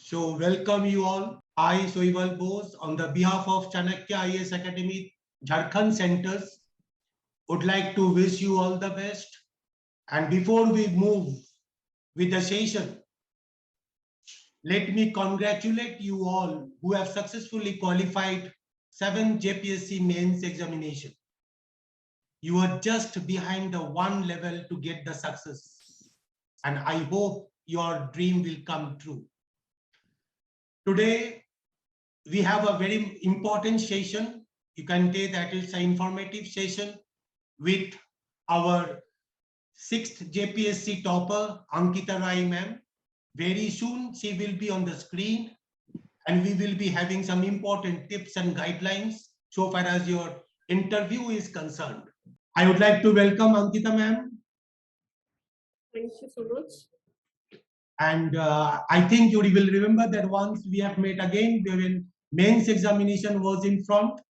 So welcome you all. I, Soival Bose, on the behalf of Chanakya IAS Academy, Jharkhand Centers, would like to wish you all the best. And before we move with the session, let me congratulate you all who have successfully qualified 7 JPSC mains examination. You are just behind the one level to get the success. And I hope your dream will come true. Today, we have a very important session. You can say that it's an informative session with our 6th JPSC topper, Ankita Rai ma'am. Very soon, she will be on the screen and we will be having some important tips and guidelines so far as your interview is concerned. I would like to welcome Ankita ma'am. Thank you so much. And I think you will remember that once we have met again, when mains examination was in front.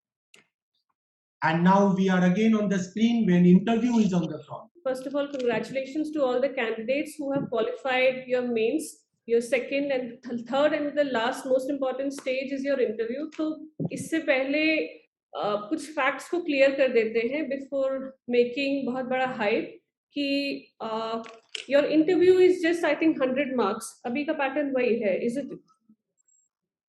And now we are again on the screen when interview is on the front. First of all, congratulations to all the candidates who have qualified your mains. Your second and third and the last most important stage is your interview. तो इससे पहले कुछ facts को clear कर देते हैं before making बहुत बड़ा hype कि your interview is just I think 100 marks. अभी का pattern वही है, is it?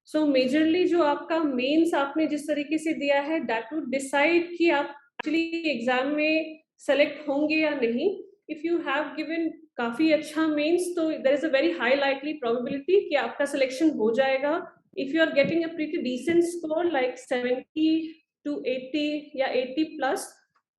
So majorly जो आपका मेंस आपने जिस तरीके से दिया है that would decide कि आप actually एग्जाम में सेलेक्ट होंगे या नहीं. If you have given काफी अच्छा मेंस तो there is a very high likely probability कि आपका सिलेक्शन हो जाएगा. If you are getting a pretty decent score like 70 to 80 या 80 plus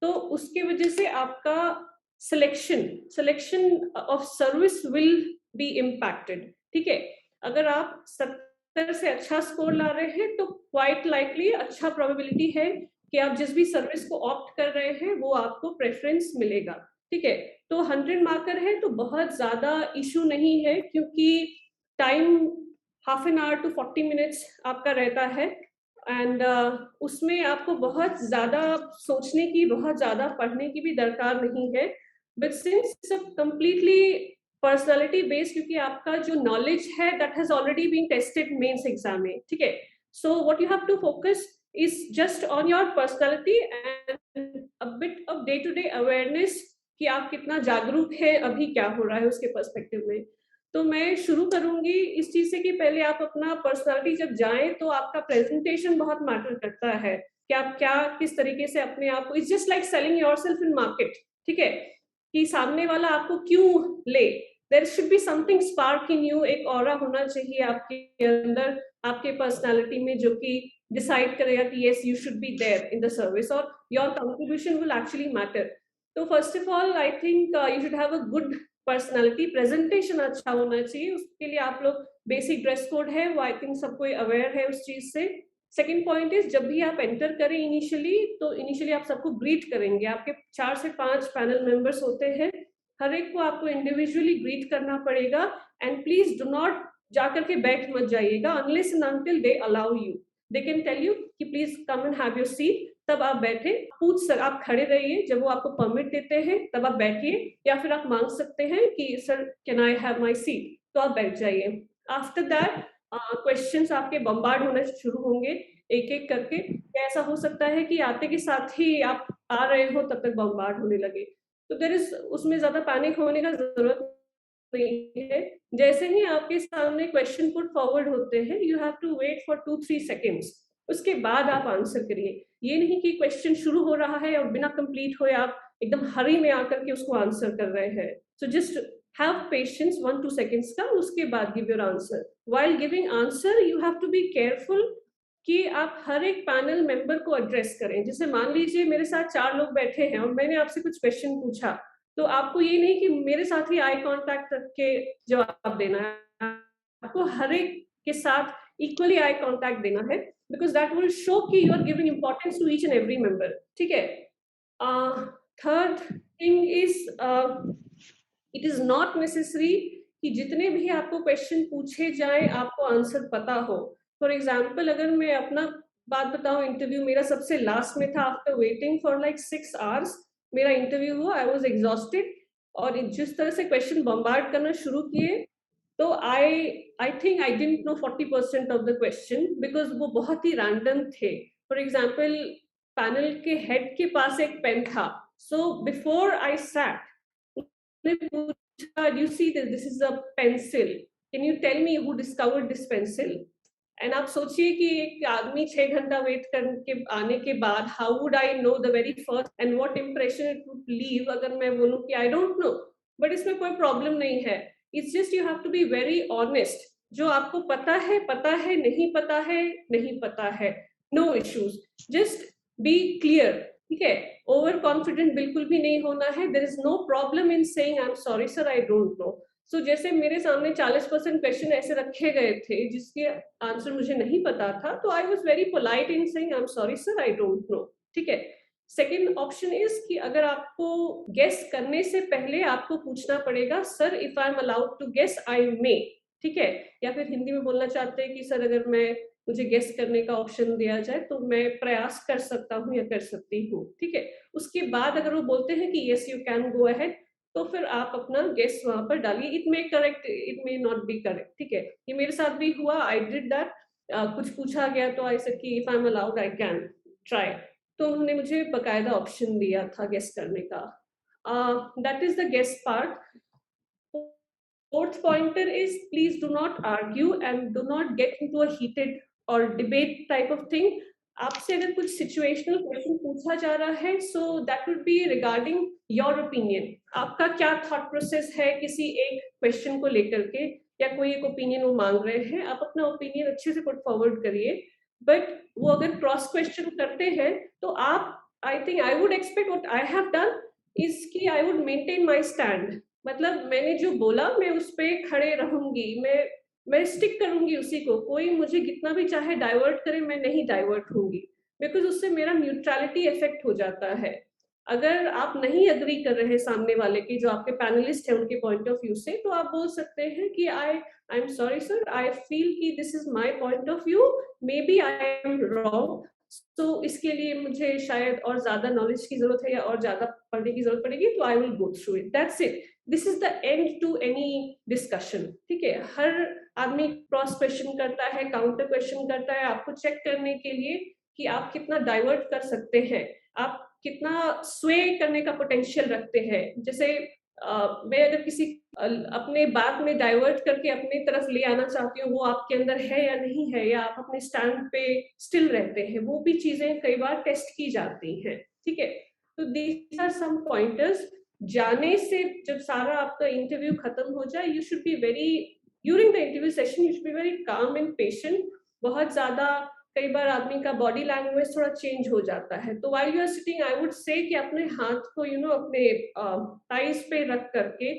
तो उसके वजह से आपका selection of service will be impacted. ठीक है, अगर आप 70 से अच्छा स्कोर ला रहे हैं तो क्वाइट लाइकली अच्छा प्रोबेबिलिटी है कि आप जिस भी सर्विस को ऑप्ट कर रहे हैं वो आपको प्रेफरेंस मिलेगा. ठीक है, तो 100 मार्कर है तो बहुत ज्यादा इशू नहीं है क्योंकि time half an hour to 40 minutes आपका रहता है एंड उसमें आपको बहुत ज्यादा सोचने की बहुत ज्यादा पढ़ने की भी दरकार नहीं है. बट सिंस सब कंप्लीटली पर्सनालिटी बेस्ड क्योंकि आपका जो नॉलेज है that has already been tested mains exam में. ठीक है, so what you have to focus is just on your personality and a bit of day to day awareness कि आप कितना जागरूक है अभी क्या हो रहा है उसके पर्सपेक्टिव में. तो मैं शुरू करूंगी इस चीज से कि पहले आप अपना पर्सनालिटी जब जाएं तो आपका प्रेजेंटेशन बहुत मैटर करता है कि आप क्या किस तरीके से अपने आप को, it's just like selling yourself in market. ठीक है, कि सामने वाला आपको क्यों ले. There should be something spark in you, एक ऑरा होना चाहिए आपके अंदर आपके पर्सनालिटी में जो कि डिसाइड करेगा कि yes you should be there in the service or your contribution will actually matter. तो first of all I think you should have a good personality. presentation अच्छा होना चाहिए, उसके लिए आप लोग basic dress code है वो I think सब कोई aware है उस चीज से. सेकेंड पॉइंट इज जब भी आप एंटर करें इनिशियली आप सबको ग्रीट करेंगे. आपके 4 से 5 पैनल मेंबर्स होते हैं, हर एक को आपको इंडिविजुअली ग्रीट करना पड़ेगा एंड प्लीज डू नॉट जाकर के बैठ मत जाइएगा unless and until they allow you. They can tell you कि please come and have your seat, तब आप बैठे. पूछ सर आप खड़े रहिए, जब वो आपको परमिट देते हैं तब आप बैठिए या फिर आप मांग सकते हैं कि sir can I have my seat, तो आप बैठ जाइए. आफ्टर दैट क्वेश्चंस आपके बम्बार्ड होने शुरू होंगे एक एक करके. ऐसा हो सकता है कि आते के साथ ही आप आ रहे हो तब तक बम्बार्ड होने लगे, तो देयर इज उसमें ज्यादा पैनिक होने का जरूरत नहीं है. जैसे ही आपके सामने क्वेश्चन पुट फॉरवर्ड होते हैं you have to wait for 2-3 seconds, उसके बाद आप आंसर करिए. ये नहीं कि क्वेश्चन शुरू हो रहा है और बिना कंप्लीट हुए आप एकदम हरी में आकर के उसको आंसर कर रहे हैं. So just have patience 1-2 seconds का, उसके बाद give your answer. While giving answer you have to be careful कि आप हर एक पैनल मेंबर को एड्रेस करें. जैसे मान लीजिए मेरे साथ 4 लोग बैठे हैं और मैंने आपसे कुछ क्वेश्चन पूछा, तो आपको ये नहीं कि मेरे साथ ही आई कांटेक्ट के जवाब देना है, आपको हर एक के साथ इक्वली आई कांटेक्ट देना है बिकॉज दैट विल शो कि you are giving importance to each and every member. ठीक है, third thing is it is not necessary कि जितने भी आपको क्वेश्चन पूछे जाए आपको आंसर पता हो. फॉर एग्जाम्पल अगर मैं अपना बात बताऊं, इंटरव्यू मेरा सबसे लास्ट में था. After waiting for like 6 hours मेरा इंटरव्यू हुआ. आई वॉज एग्जॉस्टेड और जिस तरह से क्वेश्चन बम्बार्ड करना शुरू किए तो I think I didn't know 40% of the question because वो बहुत ही रैंडम थे. फॉर एग्जाम्पल पैनल के हेड के पास एक पेन था. सो बिफोर आई सैट पूछा, do you see this is a pencil, can you tell me who discovered this pencil. And आप सोचिए कि एक आदमी 6 घंटा वेट करके आने के बाद how would I know the very first and what impression it would leave अगर मैं बोलूं कि आई डोंट नो. बट इसमें कोई प्रॉब्लम नहीं है. It's just you have to be very honest. जो आपको पता है, नहीं पता है, नहीं पता है, no issues. Just be clear. ठीक है, ओवर कॉन्फिडेंट बिल्कुल भी नहीं होना है. There is no problem in saying I am sorry sir, I don't know. So जैसे मेरे सामने 40% क्वेश्चन ऐसे रखे गए थे जिसके आंसर मुझे नहीं पता था, तो I was very polite in saying I am sorry sir, I don't no. ठीक है. सेकेंड ऑप्शन इज कि अगर आपको गेस करने से पहले आपको पूछना पड़ेगा, sir if I am allowed to guess I may. ठीक है, या फिर हिंदी में बोलना चाहते हैं कि सर अगर मुझे गेस करने का ऑप्शन दिया जाए तो मैं प्रयास कर सकता हूँ या कर सकती हूँ. ठीक है, उसके बाद अगर वो बोलते हैं कि yes you can go ahead, तो फिर आप अपना गेस वहां पर डालिए. It may correct, it may not be correct. ठीक है, ये मेरे साथ भी हुआ. I did that. कुछ पूछा गया तो आई सेड कि if I am allowed I can try. तो उन्होंने मुझे बकायदा ऑप्शन दिया था गेस करने का. That is the guess part. Fourth pointer is please do not argue and do not get into a heated or debate type of thing. आपसे अगर कुछ सिचुएशनल क्वेश्चन पूछा जा रहा है, so that would be regarding your opinion. आपका क्या thought process है किसी एक क्वेश्चन को लेकर के, या कोई एक ओपिनियन वो मांग रहे हैं, आप अपना ओपिनियन अच्छे से पुट फॉरवर्ड करिए. बट वो अगर क्रॉस क्वेश्चन करते हैं तो आप, I think I would expect what I have done is कि I would maintain my stand. मतलब मैंने जो बोला मैं उस पर खड़े रहूंगी, मैं स्टिक करूंगी उसी को. कोई मुझे कितना भी चाहे डाइवर्ट करे, मैं नहीं डाइवर्ट होंगी, बिकॉज उससे मेरा न्यूट्रलिटी इफेक्ट हो जाता है. अगर आप नहीं अग्री कर रहे सामने वाले की, जो आपके पैनलिस्ट है उनके पॉइंट ऑफ व्यू से, तो आप बोल सकते हैं कि I am sorry sir, I feel कि this is my point of view, maybe I am wrong. तो इसके लिए मुझे शायद और ज्यादा नॉलेज की जरूरत है या और ज्यादा पढ़ने की जरूरत पड़ेगी, तो I will go through it. That's it. This is the end to any discussion. ठीक है, हर आदमी क्रॉस क्वेश्चन करता है, काउंटर क्वेश्चन करता है, आपको चेक करने के लिए कि आप कितना डाइवर्ट कर सकते हैं, आप कितना स्वे करने का पोटेंशियल रखते हैं. जैसे मैं अगर किसी अपने बात में डाइवर्ट करके अपनी तरफ ले आना चाहती हूँ, वो आपके अंदर है या नहीं है, या आप अपने स्टैंड पे स्टिल रहते हैं, वो भी चीजें कई बार टेस्ट की जाती हैं. ठीक है, तो दीज आर सम पॉइंटर्स. जाने से जब सारा आपका इंटरव्यू खत्म हो जाए, you should be very, during the interview session you should be very calm and patient. बहुत ज्यादा कई बार आदमी का बॉडी लैंग्वेज थोड़ा चेंज हो जाता है, तो while you are sitting I would say कि अपने हाथ को अपने टाइज पे रख करके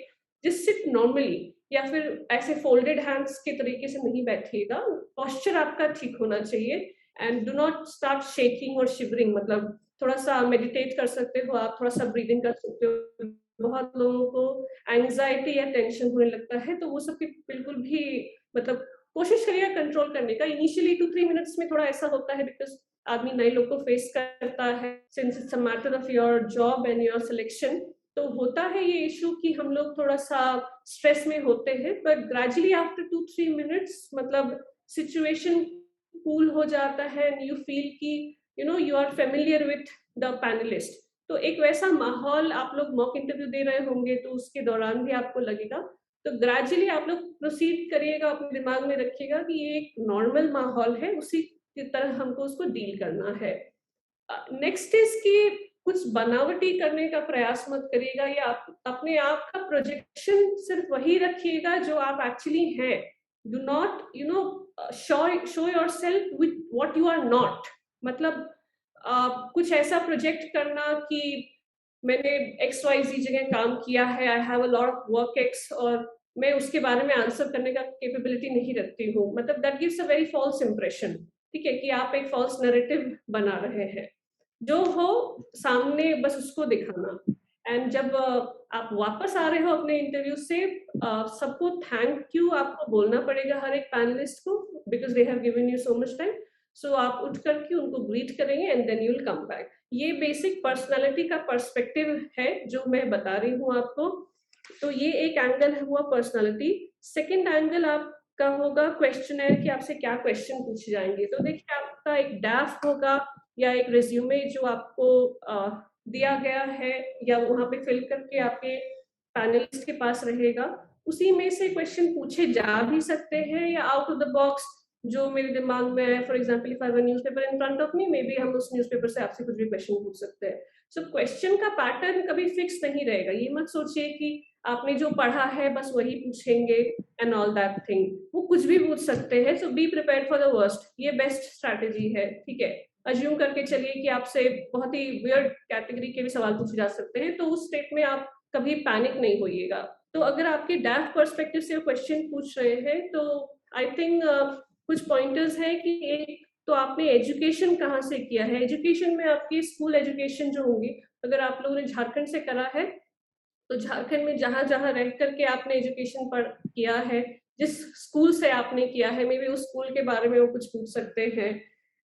जस्ट सिट नॉर्मली, या फिर ऐसे फोल्डेड हैंड्स के तरीके से नहीं बैठिएगा. पोस्चर आपका ठीक होना चाहिए. And do not start shaking और शिवरिंग. मतलब थोड़ा सा मेडिटेट कर सकते हो आप, थोड़ा सा ब्रीदिंग कर सकते हो. बहुत लोगों को एंजाइटी या टेंशन होने लगता है, तो वो सब बिल्कुल भी, मतलब कोशिश करिएगा कंट्रोल करने का. इनिशियली 2-3 मिनट्स में थोड़ा ऐसा होता है, बिकॉज आदमी नए लोग को फेस करता है, since it's a matter of your job and your selection. तो होता है ये इशू कि हम लोग थोड़ा सा स्ट्रेस में होते हैं, बट ग्रेजुअली आफ्टर 2-3 मिनट्स मतलब सिचुएशन कूल हो जाता है एंड यू फील कि you are familiar with the panelist. तो एक वैसा माहौल, आप लोग मॉक इंटरव्यू दे रहे होंगे तो उसके दौरान भी आपको लगेगा. तो ग्रेजुअली आप लोग प्रोसीड करिएगा, अपने दिमाग में रखिएगा कि ये एक नॉर्मल माहौल है, उसी की तरह हमको उसको डील करना है. नेक्स्ट इज कि कुछ बनावटी करने का प्रयास मत करिएगा, या आप अपने आप का प्रोजेक्शन सिर्फ वही रखिएगा जो आप एक्चुअली हैं. Do not show yourself with what you are not. मतलब कुछ ऐसा प्रोजेक्ट करना कि मैंने XYZ जगह काम किया है, I have a lot of work ex, और मैं उसके बारे में आंसर करने का कैपेबिलिटी नहीं रखती हूँ. मतलब that gives a very false impression. ठीक है, कि आप एक फॉल्स नैरेटिव बना रहे हैं. जो हो सामने बस उसको दिखाना. एंड जब आप वापस आ रहे हो अपने इंटरव्यू से, सबको थैंक यू आपको बोलना पड़ेगा, हर एक पैनलिस्ट को, because they have given you so much time. So आप उठ करके उनको ग्रीट करेंगे and then you will come back. ये बेसिक पर्सनालिटी का पर्सपेक्टिव है जो मैं बता रही हूँ आपको. तो ये एक एंगल हुआ पर्सनालिटी। सेकंड एंगल आपका होगा क्वेश्चनर कि आपसे क्या क्वेश्चन पूछे जाएंगे। तो देखिए आपका एक ड्राफ्ट होगा या एक रिज्यूमे जो आपको दिया गया है या वहां पे फिल करके आपके पैनलिस्ट के पास रहेगा, उसी में से क्वेश्चन पूछे जा भी सकते हैं या आउट ऑफ द बॉक्स जो मेरे दिमाग में है। For example if I have a newspaper in front of me, may be हम उस न्यूज़पेपर से आपसे कुछ भी क्वेश्चन पूछ सकते हैं। सो क्वेश्चन का पैटर्न कभी फिक्स नहीं रहेगा। ये मत सोचिए कि आपने जो पढ़ा है बस वही पूछेंगे एंड ऑल दैट थिंग, वो कुछ भी पूछ सकते हैं। So be prepared for the worst, ये बेस्ट स्ट्रैटेजी है, ठीक है। अज्यूम करके चलिए कि आपसे बहुत ही वियर्ड कैटेगरी के भी सवाल पूछे जा सकते हैं, तो उस स्टेट में आप कभी पैनिक नहीं होइएगा। तो अगर आपके डैफ पर्सपेक्टिव से क्वेश्चन पूछ रहे हैं तो आई थिंक कुछ पॉइंटर्स हैं कि एक तो आपने एजुकेशन कहाँ से किया है। एजुकेशन में आपकी स्कूल एजुकेशन जो होंगी, अगर आप लोगों ने झारखंड से करा है तो झारखंड में जहां जहां रह करके आपने एजुकेशन पढ़ किया है, जिस स्कूल से आपने किया है, मे बी उस स्कूल के बारे में वो कुछ पूछ सकते हैं।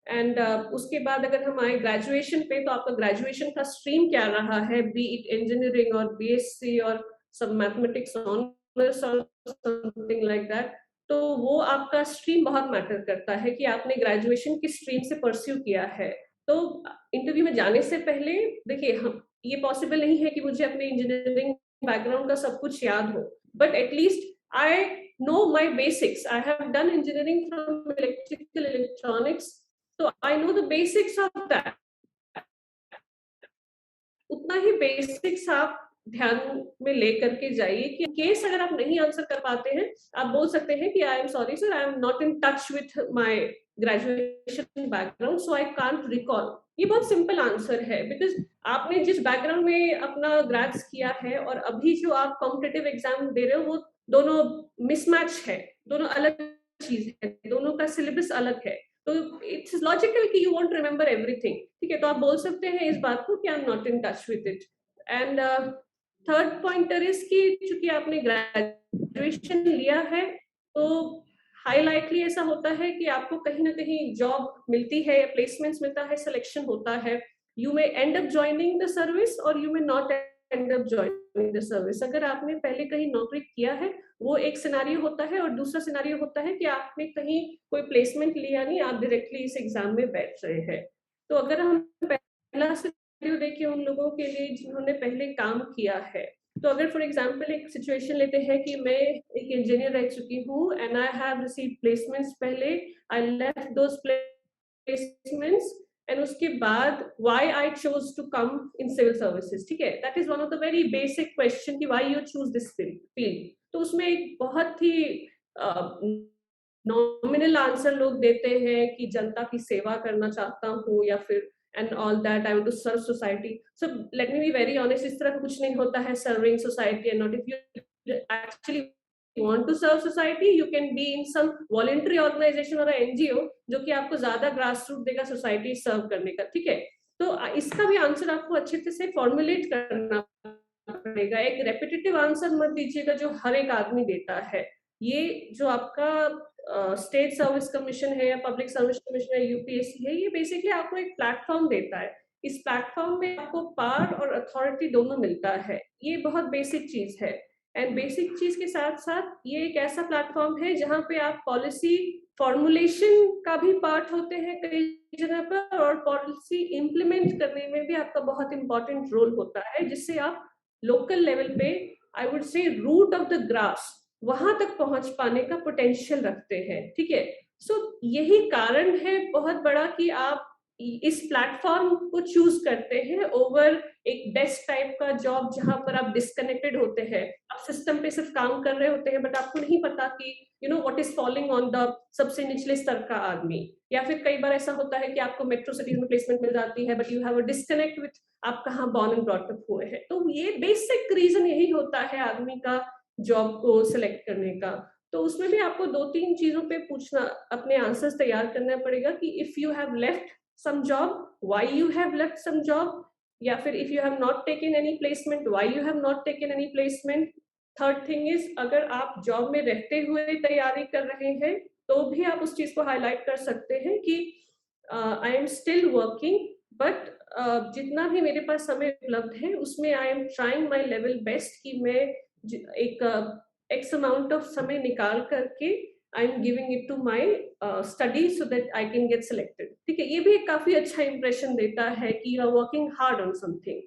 एंड उसके बाद अगर हम आए ग्रेजुएशन पे, तो आपका ग्रेजुएशन का स्ट्रीम क्या रहा है, बी इट इंजीनियरिंग और बीएससी और सब मैथमेटिक्स ऑनर्स और समथिंग लाइक दैट। तो वो आपका स्ट्रीम बहुत मैटर करता है कि आपने ग्रेजुएशन किस स्ट्रीम से परस्यू किया है। तो इंटरव्यू में जाने से पहले देखिए, हम ये पॉसिबल नहीं है कि मुझे अपने इंजीनियरिंग बैकग्राउंड का सब कुछ याद हो, but at least I know my basics. I have done engineering from electrical electronics, तो I know the basics of that. उतना ही बेसिक्स आप ध्यान में ले करके जाइए कि केस अगर आप नहीं आंसर कर पाते हैं, आप बोल सकते हैं कि I am sorry sir, I am not in touch with my graduation background, so I can't recall. ये बहुत सिंपल आंसर है, बिकॉज आपने जिस बैकग्राउंड में अपना ग्रेड्स किया है और अभी जो आप कॉम्पिटिटिव एग्जाम दे रहे हो, वो दोनों मिसमैच है, दोनों अलग चीज है, दोनों का सिलेबस अलग है। तो इट्स लॉजिकल कि यू वॉन्ट रिमेम्बर एवरीथिंग, ठीक है। तो आप बोल सकते हैं इस बात को कि I am not in touch with it. And third pointer is कि चूंकि आपने ग्रेजुएशन लिया है, तो हाई लाइकली ऐसा होता है कि आपको कहीं ना कहीं जॉब मिलती है या प्लेसमेंट्स मिलता है, सिलेक्शन होता है। You may end up joining the service और you may not end up joining the service. अगर आपने पहले कहीं नौकरी किया है, वो एक सिनारियो होता है, और दूसरा सिनारियो होता है कि आपने कहीं कोई प्लेसमेंट लिया नहीं, आप डायरेक्टली इस एग्जाम में बैठ रहे हैं। तो अगर हम पहला सिनारियो देखें उन लोगों के लिए जिन्होंने पहले काम किया है, तो अगर फॉर एग्जांपल एक सिचुएशन लेते हैं कि मैं एक इंजीनियर रह चुकी हूँ and I have received placements पहले, I left those placements, and उसके बाद why I chose to come in civil services, ठीक है। That is one of the very basic question कि why you choose this field. तो उसमें एक बहुत ही नॉमिनल आंसर लोग देते हैं कि जनता की सेवा करना चाहता हूँ, या फिर and all that I want to serve society. So let me be very honest, इस तरह कुछ नहीं होता है serving society and not. If you actually want to serve society, you can be in some voluntary organization or a NGO जो कि आपको ज्यादा ग्रास रूट देगा सोसाइटी सर्व करने का, ठीक है। तो इसका भी आंसर आपको अच्छे से फॉर्मुलेट करना पड़ेगा। एक रेपिटेटिव आंसर मत दीजिएगा जो हर एक आदमी देता है। ये जो आपका स्टेट सर्विस कमीशन है या पब्लिक सर्विस कमीशन है, यूपीएससी है, ये बेसिकली आपको एक प्लेटफॉर्म देता है। इस प्लेटफॉर्म में आपको पावर और अथॉरिटी दोनों मिलता है। ये बहुत बेसिक चीज है। एंड बेसिक चीज के साथ साथ ये एक ऐसा प्लेटफॉर्म है जहां पे आप पॉलिसी फॉर्मुलेशन का भी पार्ट होते हैं कई जगह पर, और पॉलिसी इंप्लीमेंट करने में भी आपका बहुत इंपॉर्टेंट रोल होता है, जिससे आप लोकल लेवल पे, I would say root of the grass, वहां तक पहुंच पाने का पोटेंशियल रखते हैं, ठीक है। सो यही कारण है बहुत बड़ा कि आप इस प्लेटफॉर्म को चूज करते हैं ओवर एक डेस्क टाइप का जॉब जहां पर आप डिस्कनेक्टेड होते हैं। आप सिस्टम पे सिर्फ काम कर रहे होते हैं, बट आपको नहीं पता कि you know what is following on the सबसे निचले स्तर का आदमी। या फिर कई बार ऐसा होता है कि आपको मेट्रो सिटीज में प्लेसमेंट मिल जाती है, but you have a disconnect with आप कहाँ बॉर्न एंड ब्रॉट अप हुए हैं। तो ये बेसिक रीजन यही होता है आदमी का जॉब को सिलेक्ट करने का। तो उसमें भी आपको 2-3 चीजों पे पूछना, अपने आंसर्स तैयार करना पड़ेगा कि if you have left some job, why you have left some job, या फिर if you have not taken any placement, why you have not taken any placement. Third thing is, अगर आप जॉब में रहते हुए तैयारी कर रहे हैं तो भी आप उस चीज को हाईलाइट कर सकते हैं कि I am still working, but जितना भी मेरे पास समय उपलब्ध है उसमें I am trying my level best कि मैं एक एक्स अमाउंट ऑफ समय निकाल करके I am giving it to my study so that I can get selected. ठीक है, ये भी एक काफी अच्छा इंप्रेशन देता है कि you are working hard on something.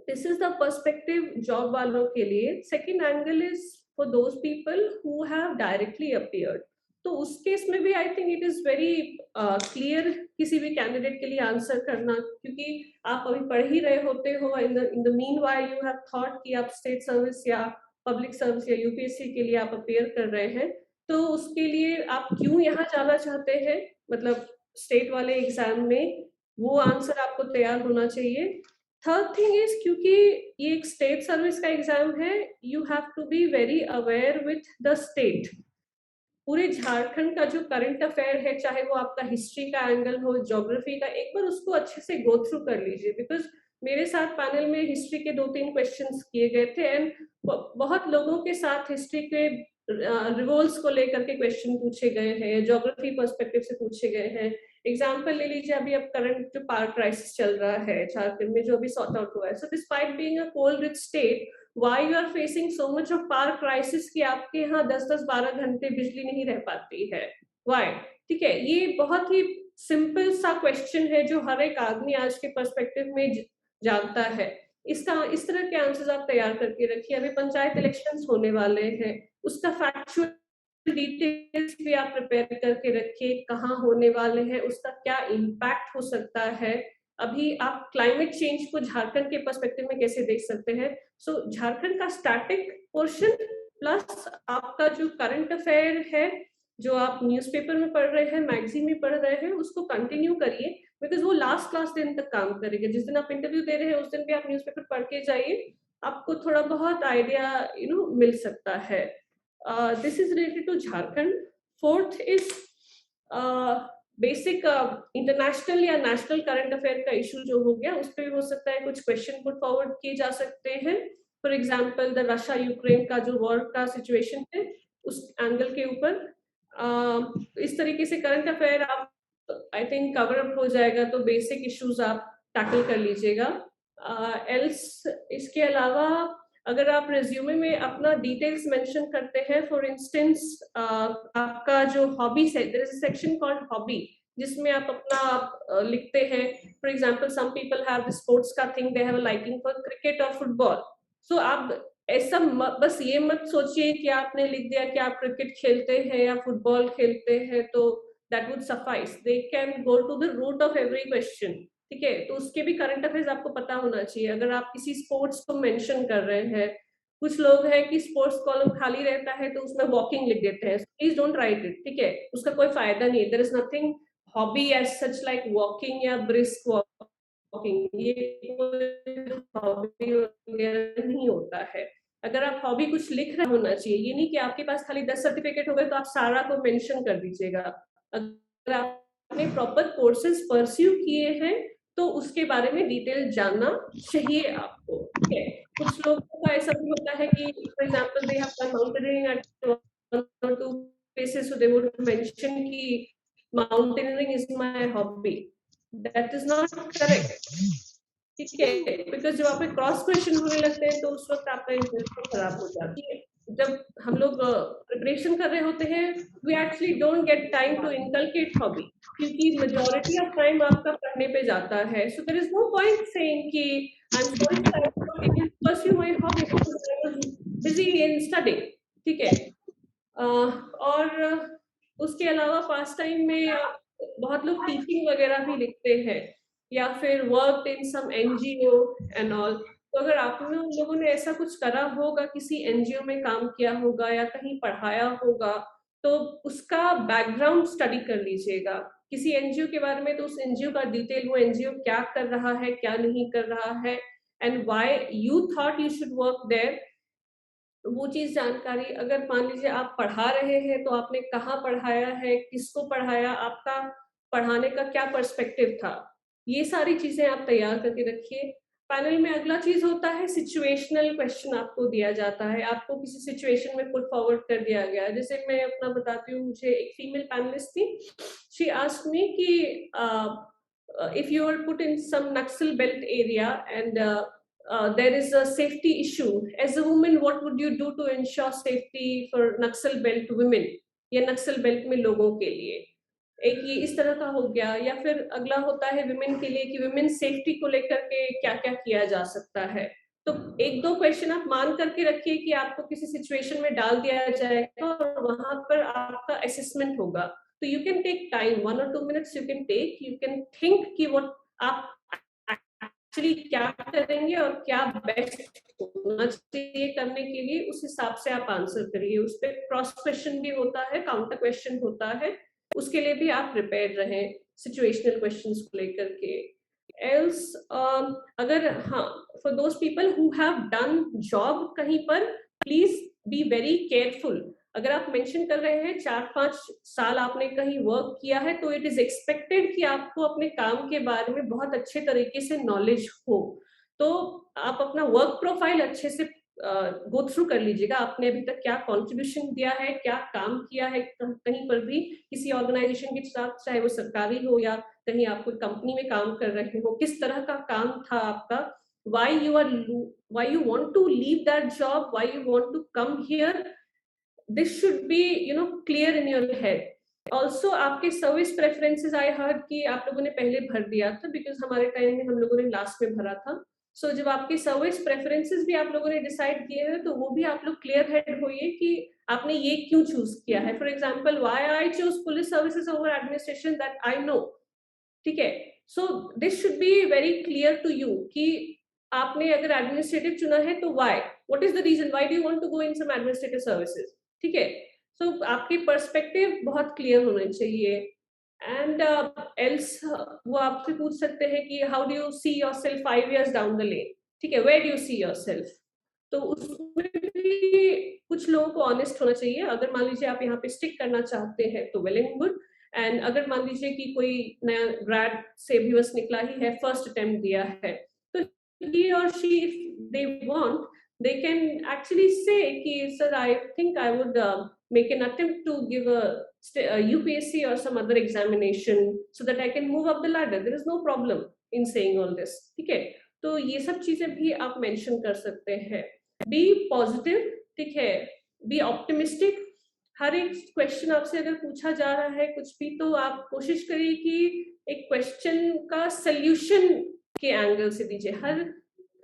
This is the perspective job वालों के लिए। Second angle is for those people who have directly appeared. तो उस केस में भी I think it is very clear किसी भी कैंडिडेट के लिए आंसर करना, क्योंकि आप अभी पढ़ ही रहे होते हो, in the mean while you have thought कि आप स्टेट सर्विस या पब्लिक सर्विस या यूपीएससी के लिए आप अपेयर कर रहे हैं, तो उसके लिए आप क्यों यहाँ जाना चाहते हैं, मतलब स्टेट वाले एग्जाम में, वो आंसर आपको तैयार होना चाहिए। थर्ड थिंग इज, क्योंकि ये एक स्टेट सर्विस का एग्जाम है, you have to be very aware with the state. पूरे झारखंड का जो करंट अफेयर है, चाहे वो आपका हिस्ट्री का एंगल हो, ज्योग्राफी का, एक बार उसको अच्छे से गो थ्रू कर लीजिए। बिकॉज मेरे साथ पैनल में हिस्ट्री के 2-3 क्वेश्चंस किए गए थे एंड बहुत लोगों के साथ हिस्ट्री के रिवोल्ट्स को लेकर के क्वेश्चन पूछे गए हैं, ज्योग्राफी पर्सपेक्टिव से पूछे गए हैं। एग्जाम्पल ले लीजिए, अभी अब करंट जो पावर क्राइसिस चल रहा है झारखंड में, जो अभी सॉर्ट आउट हुआ है। So despite being a coal rich state, why you are facing so much of power crisis कि आपके यहाँ 10-12 घंटे बिजली नहीं रह पाती है, why? ठीक है, ये बहुत ही सिंपल सा क्वेश्चन है जो हर एक आदमी आज के पर्सपेक्टिव में जानता है। इसका इस तरह के आंसर्स आप तैयार करके रखिए। अभी पंचायत इलेक्शंस होने वाले हैं, उसका फैक्चुअल डिटेल्स भी आप प्रिपेयर करके रखिए, कहाँ होने वाले हैं, उसका क्या इम्पैक्ट हो सकता है। अभी आप क्लाइमेट चेंज को झारखंड के पर्सपेक्टिव में कैसे देख सकते हैं। सो झारखंड का स्टैटिक पोर्शन प्लस आपका जो करंट अफेयर है, जो आप न्यूज़पेपर में पढ़ रहे हैं, मैगजीन में पढ़ रहे हैं, उसको कंटिन्यू करिए, बिकॉज वो लास्ट दिन तक काम करेगा। जिस दिन आप इंटरव्यू दे रहे हैं उस दिन भी आप न्यूज़पेपर पढ़ के जाइए, आपको थोड़ा बहुत आइडिया मिल सकता है। This is related to Jharkhand. Fourth is basic international या नेशनल करंट अफेयर का इशू जो हो गया, उस पर भी हो सकता है कुछ क्वेश्चन पुट फॉरवर्ड किए जा सकते हैं। For example the Russia Ukraine का जो वॉर का सिचुएशन है, उस एंगल के ऊपर इस तरीके से करंट अफेयर आप आई थिंक कवर अप हो जाएगा, तो बेसिक इश्यूज आप टैकल कर लीजिएगा। एल्स इसके अलावा अगर आप रिज्यूमे में अपना डिटेल्स मेंशन करते हैं, फॉर इंस्टेंस आपका जो हॉबीज है, there is a section called hobby, जिसमें आप अपना लिखते हैं। For example some people have the sports का thing, they have a liking for cricket और फुटबॉल। सो आप ऐसा बस ये मत सोचिए कि आपने लिख दिया कि आप क्रिकेट खेलते हैं या फुटबॉल खेलते हैं, तो that would suffice. They can go to the root of every question. ठीक है, तो उसके भी करंट अफेयर्स आपको पता होना चाहिए। अगर आप किसी स्पोर्ट्स को मेंशन कर रहे हैं, कुछ लोग हैं कि स्पोर्ट्स कॉलम खाली रहता है तो उसमें वॉकिंग लिख देते हैं, प्लीज डोंट राइट इट। ठीक है, उसका कोई फायदा नहीं है। There is nothing hobby as such like walking या ब्रिस्क वॉकिंग, ये कोई हॉबी वगैरह नहीं होता है। अगर आप हॉबी कुछ लिख रहे होना चाहिए, ये नहीं कि आपके पास खाली 10 सर्टिफिकेट हो गए तो आप सारा को मेंशन कर दीजिएगा। अगर आपने प्रॉपर कोर्सेज परस्यू किए हैं तो उसके बारे में डिटेल जानना चाहिए आपको। ठीक है, कुछ लोगों का ऐसा भी होता है कि for example they have done mountaineering at 1 or 2 places, so they would mention कि mountaineering is my hobby. That is not correct. ठीक है, बिकॉज जब आपके क्रॉस क्वेश्चन होने लगते हैं तो उस वक्त आपका इंप्रेशन खराब हो जाती है। जब हम लोग प्रिपरेशन कर रहे होते हैं, we actually don't get time to inculcate hobby, क्योंकि मेजॉरिटी ऑफ टाइम आपका पढ़ने पे जाता है। So there is no point saying कि I am sorry sir, I could not able to pursue my hobby because I was busy in studying. ठीक है, और उसके अलावा पास टाइम में बहुत लोग टीचिंग वगैरह भी लिखते हैं, या फिर work in some NGO and all. तो अगर आप लोगों ने ऐसा कुछ करा होगा, किसी एनजीओ में काम किया होगा या कहीं पढ़ाया होगा, तो उसका बैकग्राउंड स्टडी कर लीजिएगा किसी एनजीओ के बारे में। तो उस एनजीओ का डिटेल, वो एनजीओ क्या कर रहा है, क्या नहीं कर रहा है, and why you thought you should work there, वो चीज जानकारी। अगर मान लीजिए आप पढ़ा रहे हैं तो आपने कहाँ पढ़ाया है, किसको पढ़ाया, आपका पढ़ाने का क्या पर्सपेक्टिव था, ये सारी चीजें आप तैयार करके रखिए। पैनल में अगला चीज होता है सिचुएशनल क्वेश्चन। आपको दिया जाता है, आपको किसी सिचुएशन में पुट फॉरवर्ड कर दिया गया। जैसे मैं अपना बताती हूँ, मुझे एक फीमेल पैनलिस्ट थी, शी आस्क्ड मी कि if you are put in some Naxal belt area and there is a safety issue. As a woman, what would you do to ensure safety for Naxal belt women या Naxal belt में लोगों के लिए? एक ये इस तरह का हो गया, या फिर अगला होता है विमेन के लिए कि विमेन सेफ्टी को लेकर के क्या क्या किया जा सकता है। तो एक दो क्वेश्चन आप मान करके रखिए कि आपको किसी सिचुएशन में डाल दिया जाएगा और वहां पर आपका असेसमेंट होगा। तो you can take time, 1 or 2 minutes you can take, you can think कि व्हाट आप एक्चुअली क्या करेंगे और क्या बेस्ट होना चाहिए करने के लिए, उस हिसाब से आप आंसर करिए। उस पर क्रॉस क्वेश्चन भी होता है, काउंटर क्वेश्चन होता है, उसके लिए भी आप प्रिपेयर रहें सिचुएशनल क्वेश्चंस को लेकर के। एल्स अगर हाँ, for those people who have done job कहीं पर, प्लीज बी वेरी केयरफुल। अगर आप मेंशन कर रहे हैं 4-5 साल आपने कहीं वर्क किया है, तो इट इज एक्सपेक्टेड कि आपको अपने काम के बारे में बहुत अच्छे तरीके से नॉलेज हो। तो आप अपना वर्क प्रोफाइल अच्छे से गो थ्रू कर लीजिएगा, आपने अभी तक क्या कंट्रीब्यूशन दिया है, क्या काम किया है कहीं पर भी किसी ऑर्गेनाइजेशन के साथ, चाहे वो सरकारी हो या कहीं आप कोई कंपनी में काम कर रहे हो, किस तरह का काम था आपका, why you want to leave that job, why you want to come here, this should be clear in your head. Also आपके सर्विस प्रेफरेंसेस, आई हर्ड कि आप लोगों ने पहले भर दिया था, बिकॉज हमारे टाइम में हम लोगों ने लास्ट में भरा था। सो जब आपके सर्विस प्रेफरेंसेस भी आप लोगों ने डिसाइड किए हैं, तो वो भी आप लोग क्लियर हेड होइए कि आपने ये क्यों चूज किया है। For example, why I choose police services over administration, that I know, ठीक है। So this should be very clear to you कि आपने अगर एडमिनिस्ट्रेटिव चुना है तो why, what is the reason, why do you want to go in some administrative services, ठीक है। सो आपके पर्सपेक्टिव बहुत क्लियर होने चाहिए। एंड एल्स वो आपसे पूछ सकते हैं कि how do you see yourself 5 years down the lane, ठीक है, where do you see yourself. तो उसमें भी कुछ लोगों को ऑनेस्ट होना चाहिए। अगर मान लीजिए आप यहाँ पे स्टिक करना चाहते हैं तो वेल एंड गुड, एंड अगर मान लीजिए कि कोई नया ग्रेड से भी बस निकला ही है, फर्स्ट अटेम्प्ट दिया है, तो he or she, if they want, they can actually say कि sir, I think I would make an attempt to give a UPSC or some other examination so that I can move up the ladder. There is no problem in saying all this, ठीक है। तो ये सब चीजें भी आप mention कर सकते हैं। बी पॉजिटिव, ठीक है, बी ऑप्टिमिस्टिक। हर एक क्वेश्चन आपसे अगर पूछा जा रहा है कुछ भी, तो आप कोशिश करिए कि एक क्वेश्चन का सोल्यूशन के एंगल से दीजिए। हर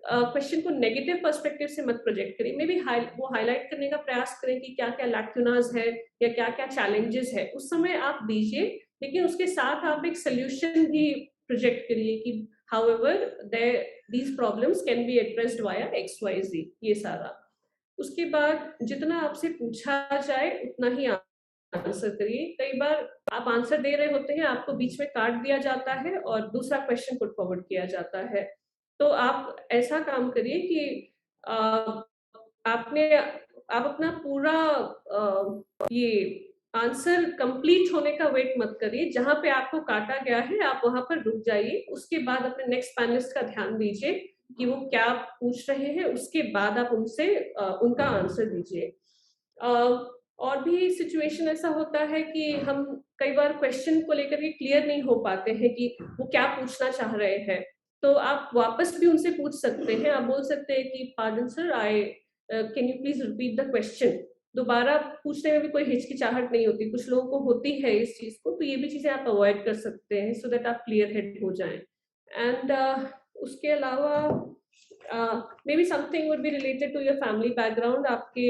क्वेश्चन को नेगेटिव पर्सपेक्टिव से मत प्रोजेक्ट करिए। मे बी वो हाईलाइट करने का प्रयास करें कि क्या क्या लैक्यूनास है या क्या क्या चैलेंजेस है, उस समय आप दीजिए, लेकिन उसके साथ आप एक सोल्यूशन भी प्रोजेक्ट करिए कि however these problems can be addressed via XYZ, ये सारा। उसके बाद जितना आपसे पूछा जाए उतना ही आंसर करिए। कई बार आप आंसर दे रहे होते हैं, आपको बीच में काट दिया जाता है और दूसरा क्वेश्चन पुट फॉरवर्ड किया जाता है। तो आप ऐसा काम करिए कि आप अपना पूरा ये आंसर कंप्लीट होने का वेट मत करिए। जहां पे आपको काटा गया है आप वहां पर रुक जाइए, उसके बाद अपने नेक्स्ट पैनलिस्ट का ध्यान दीजिए कि वो क्या पूछ रहे हैं, उसके बाद आप उनसे उनका आंसर दीजिए। और भी सिचुएशन ऐसा होता है कि हम कई बार क्वेश्चन को लेकर के क्लियर नहीं हो पाते हैं कि वो क्या पूछना चाह रहे हैं, तो आप वापस भी उनसे पूछ सकते हैं। आप बोल सकते हैं कि pardon sir, I can you please repeat the question. दोबारा पूछने में भी कोई हिचकिचाहट नहीं होती, कुछ लोगों को होती है इस चीज को, तो ये भी चीजें आप अवॉइड कर सकते हैं सो दैट आप क्लियर हेड हो जाएं। एंड उसके अलावा maybe something would be related to your family background. आपके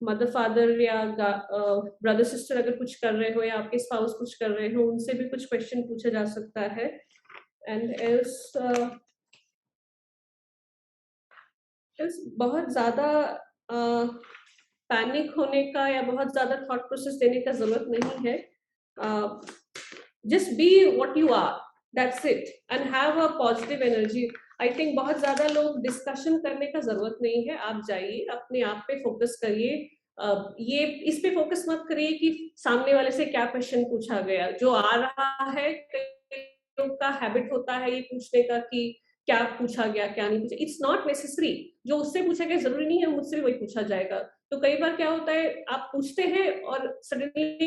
मदर फादर या ब्रदर सिस्टर अगर कुछ कर रहे हो या आपके स्पाउस कुछ कर रहे हो, उनसे भी कुछ क्वेश्चन पूछा जा सकता है। एंड एल्स बहुत ज्यादा पैनिक होने का या बहुत ज्यादा थॉट प्रोसेस देने का जरूरत नहीं है। Just be what you are, that's it, and have a positive energy. I think बहुत ज्यादा लोग डिस्कशन करने का जरूरत नहीं है। आप जाइए, अपने आप पे फोकस करिए। ये इस पे फोकस मत करिए कि सामने वाले से क्या क्वेश्चन पूछा गया। जो आ रहा है, कई लोग का हैबिट होता है ये पूछने का कि क्या पूछा गया क्या नहीं पूछा। इट्स नॉट नेसेसरी, जो उससे पूछा गया जरूरी नहीं है मुझसे भी वही पूछा जाएगा। तो कई बार क्या होता है, आप पूछते हैं और सडनली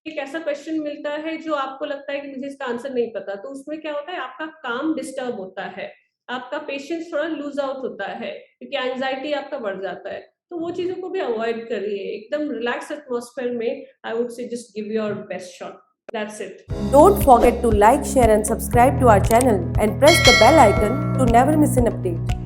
एक ऐसा क्वेश्चन मिलता है जो आपको लगता है कि मुझे इसका आंसर नहीं पता, तो उसमें क्या होता है, आपका काम डिस्टर्ब होता है, आपका पेशेंस थोड़ा लूज आउट होता है क्योंकि एंजाइटी आपका बढ़ जाता है। तो वो चीजों को भी अवॉइड करिए, एकदम रिलैक्स एटमॉस्फेयर में आई वुड से just give your best shot. That's it. Don't forget to like, share and subscribe to our channel and press the bell icon to never miss an update.